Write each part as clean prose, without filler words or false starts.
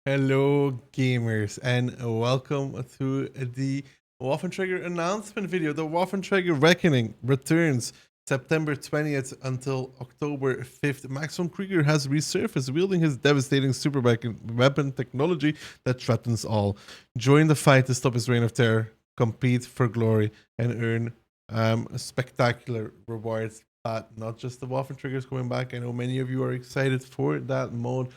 Hello, gamers, and welcome to the Waffentrager announcement video. The Waffentrager Reckoning returns September 20th until October 5th. Max von Krieger has resurfaced, wielding his devastating super weapon technology that threatens all. Join the fight to stop his reign of terror, compete for glory, and earn spectacular rewards. But not just the Waffentrager is coming back. I know many of you are excited for that mode.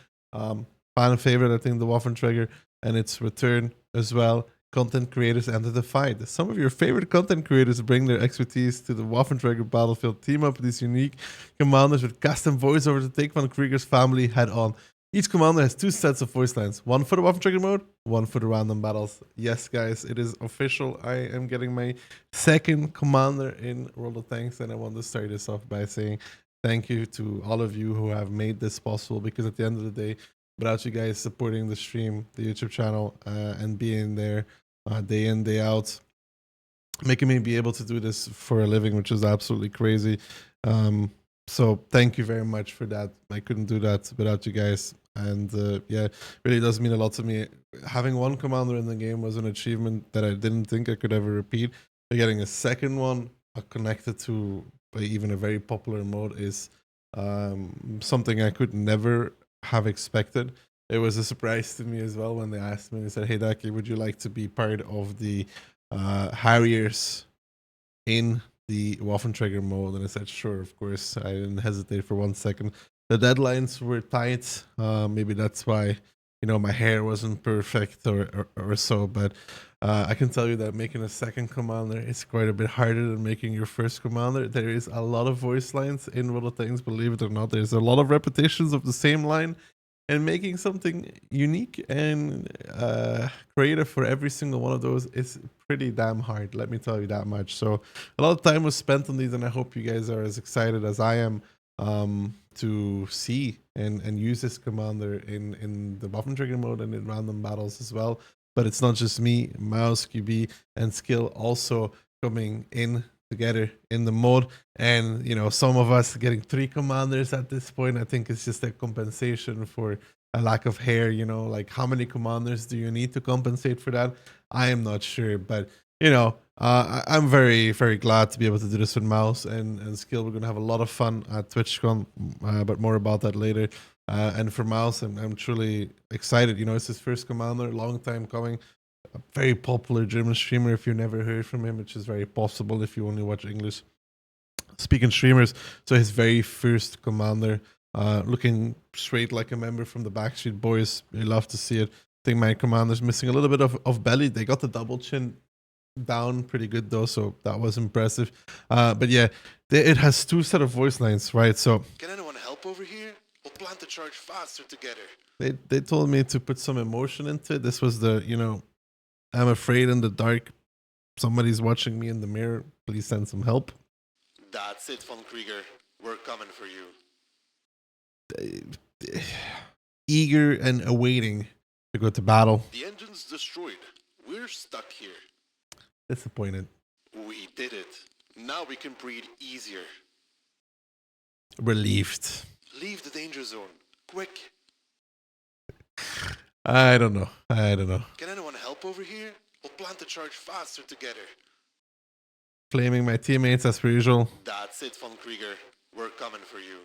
Fan favorite, I think, the Waffentrager, and its return as well. Content creators enter the fight. Some of your favorite content creators bring their expertise to the Waffentrager battlefield. Team up these unique commanders with custom voiceover to take von Krieger's family head on. Each commander has two sets of voice lines, one for the Waffentrager mode, one for the random battles. Yes, guys, it is official. I am getting my second commander in World of Tanks, and I want to start this off by saying thank you to all of you who have made this possible, because at the end of the day, without you guys supporting the stream, the YouTube channel, and being there day in, day out, making me be able to do this for a living, which is absolutely crazy. So thank you very much for that. I couldn't do that without you guys. And yeah, really does mean a lot to me. Having one commander in the game was an achievement that I didn't think I could ever repeat. But getting a second one connected to even a very popular mode is something I could never have expected. It was a surprise to me as well when they asked me. They said, "Hey, Daki, would you like to be part of the Harriers in the Waffentrager mode?" And I said, "Sure, of course." I didn't hesitate for 1 second. The deadlines were tight. Maybe that's why, my hair wasn't perfect or so. But I can tell you that making a second commander is quite a bit harder than making your first commander. There is a lot of voice lines in World of Tanks, believe it or not. There's a lot of repetitions of the same line, and making something unique and creative for every single one of those is pretty damn hard. Let me tell you that much. So a lot of time was spent on these, and I hope you guys are as excited as I am to see and use this commander in the Waffentrager mode and in random battles as well. But it's not just me, Mouse, QB, and Skill also coming in together in the mode. And, some of us getting 3 commanders at this point, I think it's just a compensation for a lack of hair, like how many commanders do you need to compensate for that? I am not sure, but, I'm very, very glad to be able to do this with Mouse and Skill. We're going to have a lot of fun at TwitchCon, but more about that later. And for Mouse, I'm truly excited. It's his first commander, long time coming. A very popular German streamer, if you never heard from him, which is very possible if you only watch English speaking streamers. So his very first commander, looking straight like a member from the Backstreet Boys. You love to see it. I think my commander's missing a little bit of belly. They got the double chin down pretty good though, so that was impressive. But yeah, it has 2 set of voice lines, right? So can anyone help over here? We'll plan to charge faster together. They told me to put some emotion into it. This was the, I'm afraid in the dark. Somebody's watching me in the mirror. Please send some help. That's it, von Krieger. We're coming for you. Eager and awaiting to go to battle. The engine's destroyed. We're stuck here. Disappointed. We did it. Now we can breathe easier. Relieved. Leave the danger zone. Quick. I don't know. Can anyone help over here? We'll plan to charge faster together. Flaming my teammates as per usual. That's it, von Krieger. We're coming for you.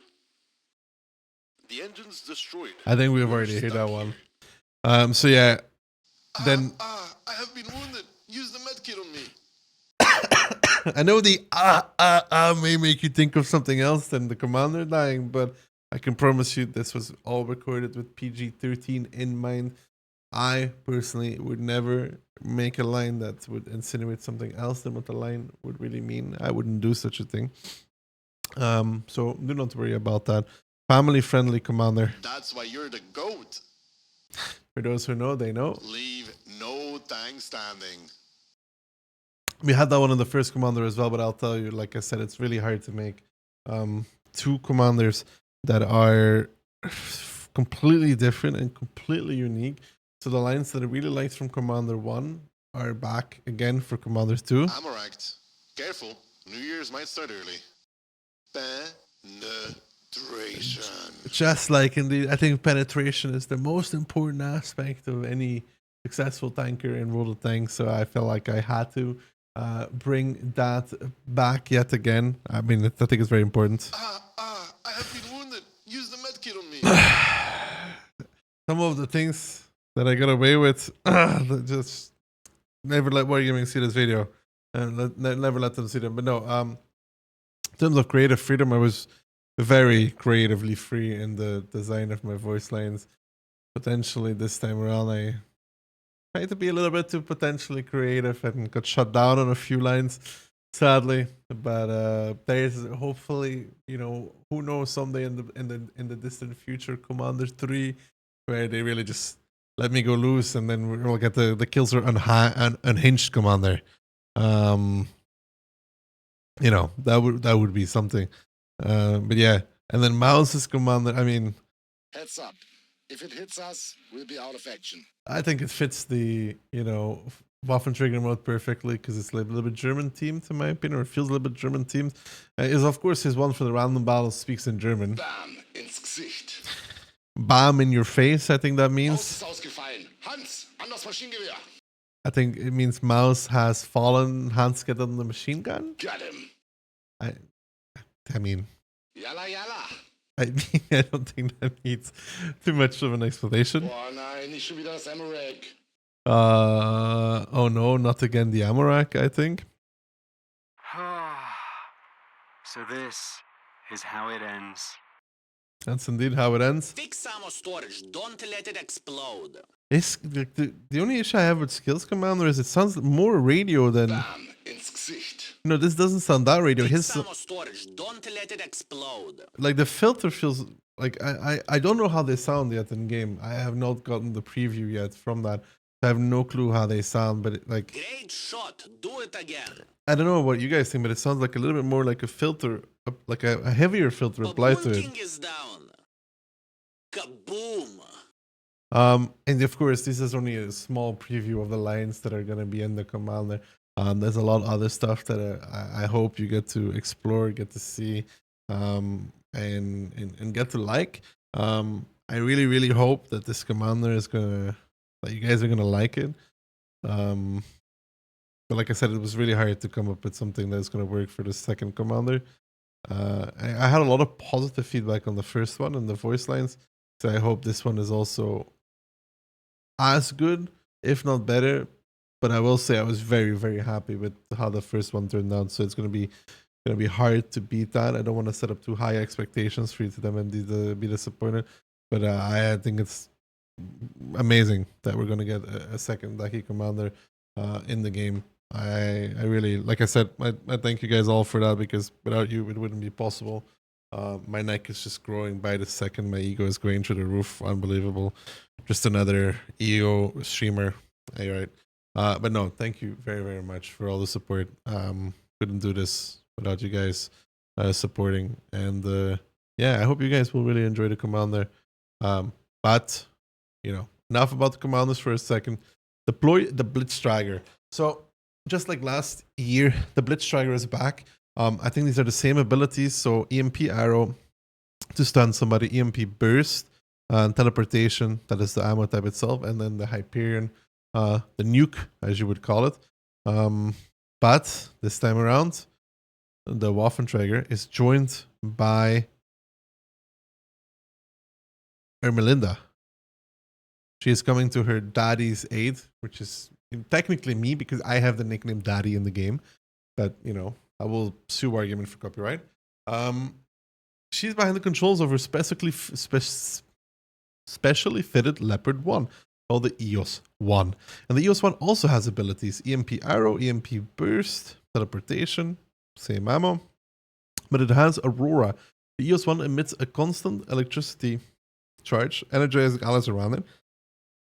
The engine's destroyed. I think we've already heard that one. So yeah. Then I have been wounded. Use the medkit on me. I know the may make you think of something else than the commander dying, but I can promise you this was all recorded with PG-13 in mind. I personally would never make a line that would insinuate something else than what the line would really mean. I wouldn't do such a thing. So do not worry about that. Family-friendly commander. That's why you're the GOAT. For those who know, they know. Leave no tank standing. We had that one in the first commander as well, but I'll tell you, like I said, it's really hard to make 2 commanders that are completely different and completely unique. So the lines that I really liked from Commander 1 are back again for Commander 2. I'm alright. Careful, New Year's might start early. 1, 2, Penetration. Just like indeed, I think penetration is the most important aspect of any successful tanker in World of Tanks. So I felt like I had to bring that back yet again. I mean, I think it's very important. I have been wounded. Use the medkit on me. Some of the things that I got away with, that just never let Wargaming see this video. And never let them see them. But no, in terms of creative freedom, I was very creatively free in the design of my voice lines. Potentially this time around, I tried to be a little bit too potentially creative and got shut down on a few lines, sadly. But there's hopefully, you know, who knows, someday in the distant future, Commander 3, where they really just let me go loose, and then we'll get the Dakillzor unhinged Commander. You know, that would be something. But yeah, and then Mouse's Commander, I mean, Heads up. If it hits us, we'll be out of action. I think it fits the, you know, Waffentrager mode perfectly, because it's like a little bit German themed, in my opinion, or it feels a little bit German themed. Is of course his one for the random battles speaks in German. Bam, ins Gesicht. Bam in your face, I think that Maus means. ist ausgefallen. Hans, an das Maschinengewehr. I think it means Mouse has fallen, Hans get on the machine gun. Got him. I mean, Yalla, yalla. I don't think that needs too much of an explanation. Boah, nein, nicht schon wieder das Amorag. Oh no, not again the Amorak, I think. So this is how it ends. That's indeed how it ends. Fix ammo storage, don't let it explode. It's, the only issue I have with Skills Commander is it sounds more radio than... Bam, ins Gesicht. No, this doesn't sound that radio. Fix His, ammo storage, don't let it explode. like, the filter feels... Like, I don't know how they sound yet in game. I have not gotten the preview yet from that. I have no clue how they sound, but it, like... Great shot, do it again. I don't know what you guys think, but it sounds like a little bit more like a filter, like a heavier filter applied to it. King is down. Kaboom. And of course, this is only a small preview of the lines that are going to be in the Commander. There's a lot of other stuff that I hope you get to explore, get to see, and get to like. I really, really hope that this Commander is that you guys are gonna like it. But like I said, it was really hard to come up with something that's gonna work for the second Commander. I had a lot of positive feedback on the first one and the voice lines, so I hope this one is also as good, if not better. But I will say I was very, very happy with how the first one turned out. So it's gonna be hard to beat that. I don't want to set up too high expectations for you to them and be disappointed. But I think it's amazing that we're gonna get a second Daki Commander in the game. I really, like I said, I thank you guys all for that, because without you it wouldn't be possible. My neck is just growing by the second. My ego is going through the roof. Unbelievable. Just another EO streamer. All right. But no, thank you very, very much for all the support. Couldn't do this without you guys supporting. And yeah, I hope you guys will really enjoy the Commander. But, you know, enough about the Commanders for a second. Deploy the Blitztrager. So, just like last year, the Blitztrager is back. I think these are the same abilities. So, EMP Arrow to stun somebody, EMP Burst, and Teleportation, that is the ammo type itself, and then the Hyperion, the nuke, as you would call it. But this time around, the Waffentrager is joined by Ermelinda. She is coming to her daddy's aid, which is technically me, because I have the nickname Daddy in the game. But, you know, I will sue Wargaming for copyright. She's behind the controls of her specially fitted Leopard 1, called the EOS 1. And the EOS 1 also has abilities: EMP Arrow, EMP Burst, Teleportation, same ammo. But it has Aurora. The EOS 1 emits a constant electricity charge, energizing allies around it,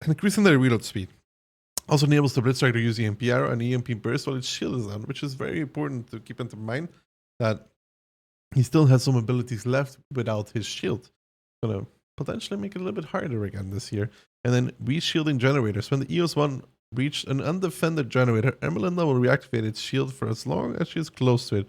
and increasing their reload speed. Also enables the Blitztrager to use EMP Arrow and EMP Burst while its shield is down, which is very important to keep into mind, that he still has some abilities left without his shield. Gonna potentially make it a little bit harder again this year. And then reshielding generators. When the EOS 1 reached an undefended generator, Ermelinda will reactivate its shield for as long as she is close to it.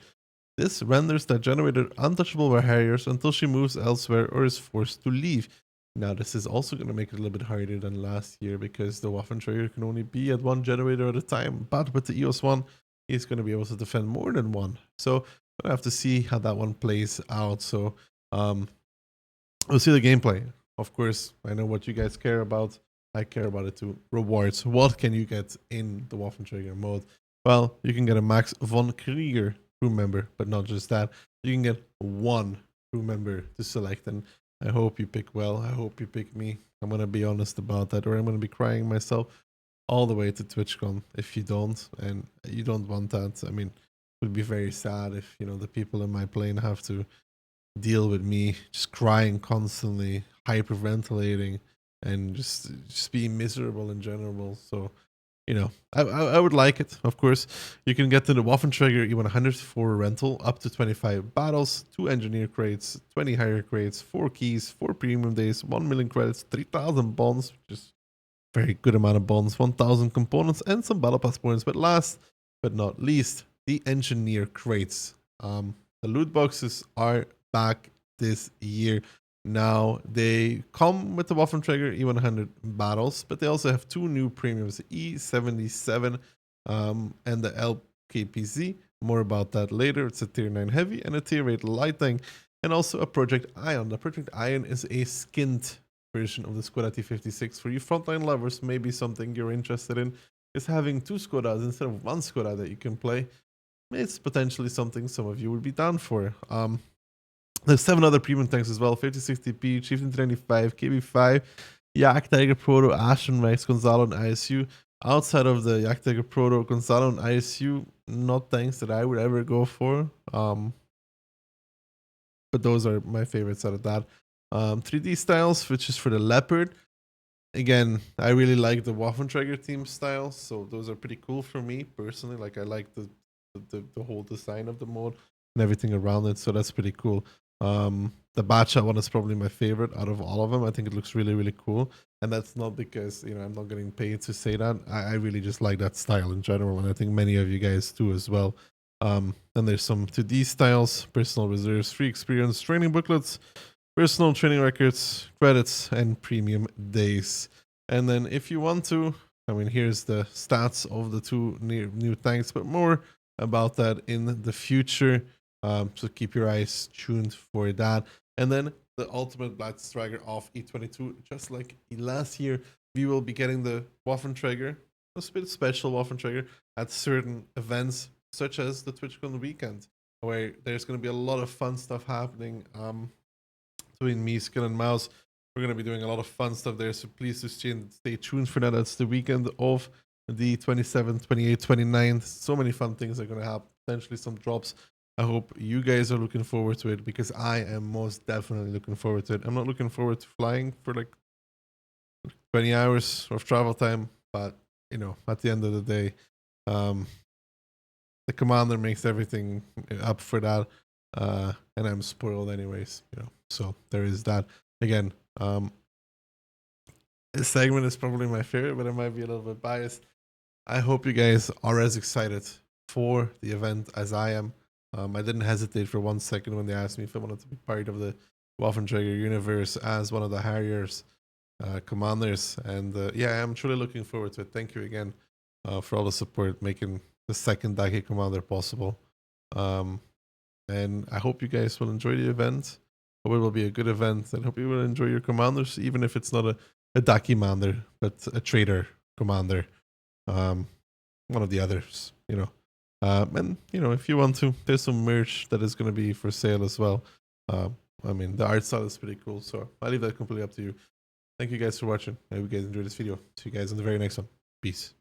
This renders that generator untouchable by Harriers until she moves elsewhere or is forced to leave. Now, this is also going to make it a little bit harder than last year because the Waffentrager can only be at one generator at a time. But with the EOS 1, he's going to be able to defend more than one. So we'll have to see how that one plays out. So we'll see the gameplay. Of course, I know what you guys care about. I care about it too. Rewards. What can you get in the Waffentrager mode? Well, you can get a Max von Krieger crew member, but not just that. You can get one crew member to select, and I hope you pick well. I hope you pick me. I'm going to be honest about that, or I'm going to be crying myself all the way to TwitchCon if you don't, and you don't want that. I mean, it would be very sad if, you know, the people in my plane have to deal with me just crying constantly, hyperventilating, and just being miserable in general. So, you know, I would like it, of course. You can get to the Waffentrager E100 for rental, up to 25 battles, 2 engineer crates, 20 higher crates, 4 keys, 4 premium days, 1 million credits, 3,000 bonds, which is a very good amount of bonds, 1,000 components, and some battle pass points. But last but not least, the engineer crates. The loot boxes are back this year. Now, they come with the Waffentrager E100 battles, but they also have 2 new premiums, the E77 and the LKPZ. More about that later. It's a tier 9 heavy and a tier 8 light tank, and also a Project Ion. The Project Ion is a skinned version of the Skoda T56. For you frontline lovers, maybe something you're interested in is having 2 Skodas instead of 1 Skoda that you can play. It's potentially something some of you would be down for. There's 7 other premium tanks as well: 5060P, Chieftain 395, KB5, Jagdtiger Proto, Aslains, Gonzalo, and ISU. Outside of the Jagdtiger Proto, Gonzalo, and ISU, not tanks that I would ever go for. But those are my favorites out of that. 3D styles, which is for the Leopard. Again, I really like the Waffentrager team styles, so those are pretty cool for me personally. Like, I like the whole design of the mode and everything around it, so that's pretty cool. The Batcha one is probably my favorite out of all of them. I think it looks really, really cool, and that's not because, you know, I'm not getting paid to say that. I really just like that style in general, and I think many of you guys do as well. Then there's some 2D styles, personal reserves, free experience, training booklets, personal training records, credits, and premium days. And then if you want to, I mean, here's the stats of the 2 new tanks, but more about that in the future. So keep your eyes tuned for that. And then the ultimate Black Striker of E22, just like last year, we will be getting the Waffentrager, a bit special Waffentrager, at certain events, such as the TwitchCon weekend, where there's going to be a lot of fun stuff happening between me, Skill, and Mouse. We're going to be doing a lot of fun stuff there, so please just stay tuned for that. That's the weekend of the 27th, 28th, 29th. So many fun things are going to happen, potentially some drops. I hope you guys are looking forward to it, because I am most definitely looking forward to it. I'm not looking forward to flying for like 20 hours of travel time, but, you know, at the end of the day, the commander makes everything up for that, and I'm spoiled anyways, you know, so there is that. Again, this segment is probably my favorite, but I might be a little bit biased. I hope you guys are as excited for the event as I am. I didn't hesitate for 1 second when they asked me if I wanted to be part of the Waffentrager universe as one of the Harriers commanders, and yeah, I'm truly looking forward to it. Thank you again for all the support, making the second Daki commander possible. And I hope you guys will enjoy the event. Hope it will be a good event, and hope you will enjoy your commanders, even if it's not a Daki commander, but a trader commander, one of the others, you know. And, you know, if you want to, there's some merch that is going to be for sale as well. I mean, the art style is pretty cool, so I leave that completely up to you. Thank you guys for watching. I hope you guys enjoyed this video. See you guys in the very next one. Peace.